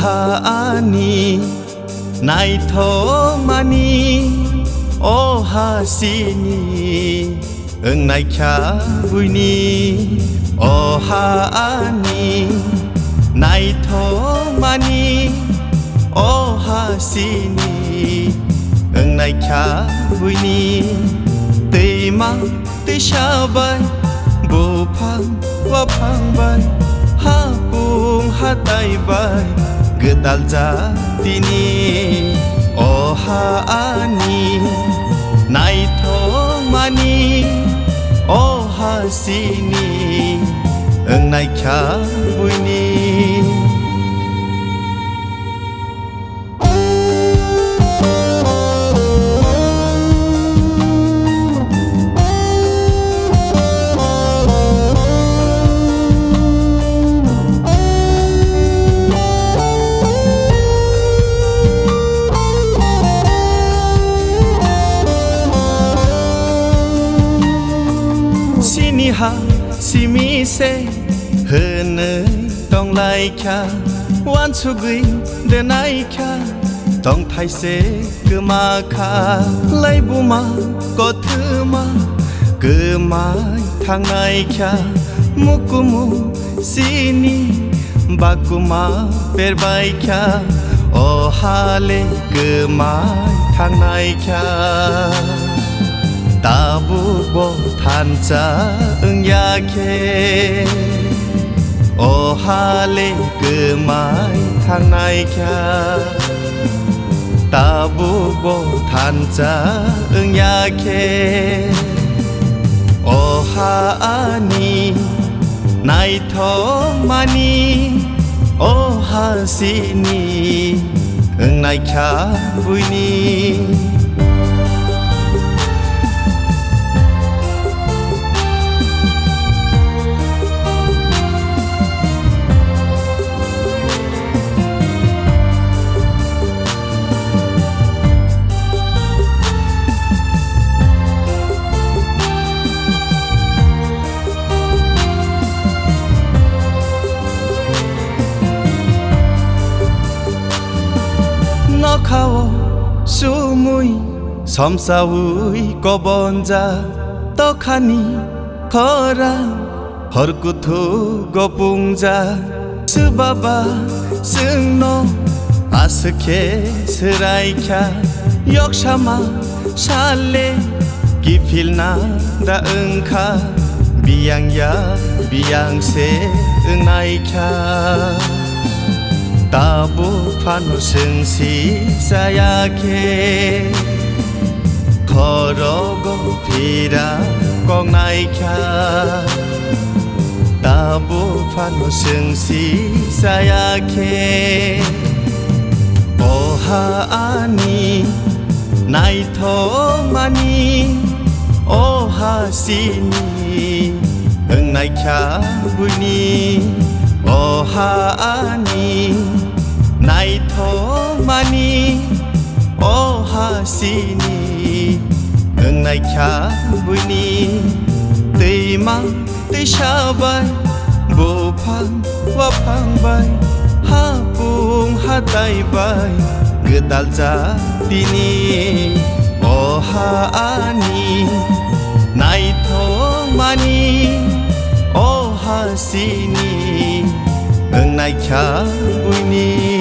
하니 나이토마니 오하시니 응나이캬부니 오하니 나이토마니 오하시니 응나이캬부니 뜨이망 뜨샤바이 부팡 와팡바이 하뿡 하타이바이 그달자디니 오하니 나이토마니 오하시니 응나이캬부니 시니하 시미세 흐느 똥라이캬 완수그이 데나이캬 똥타이세 그마카 라이부마 꼬트마 그마이 탕나이캬 무꾸무 시니 바꾸마 베르바이캬 오할레 그마이 탕나이캬 따부보 탄자 응약해 오할레 그마이 탕나이캬 따부보 탄자 응약해 오하니 나이토마니 오하시니 응나이캬부니 너카오 수무이 섬사우이 꺼본자 떡하니 거랑 허르쿠투 거붕자 스바바 승노 아스케 스라이캬 역샤마 샬레 기필나 다응카 비양야 비양세 응나이캬 따부 파노 승시 사야케 걸어고 비라 꼭나이캬 따부 파노 승시 사야케 오하니 나이토마니 오하시니 응나이캬부니 오하니 나이토마니 오하시니 응나이캬부니 뜨이망 뜨샤바이 부팡 와팡바이 하뿡 하타이바이 그달자디니 오하니 나이토마니 오하시니 응나이캬부니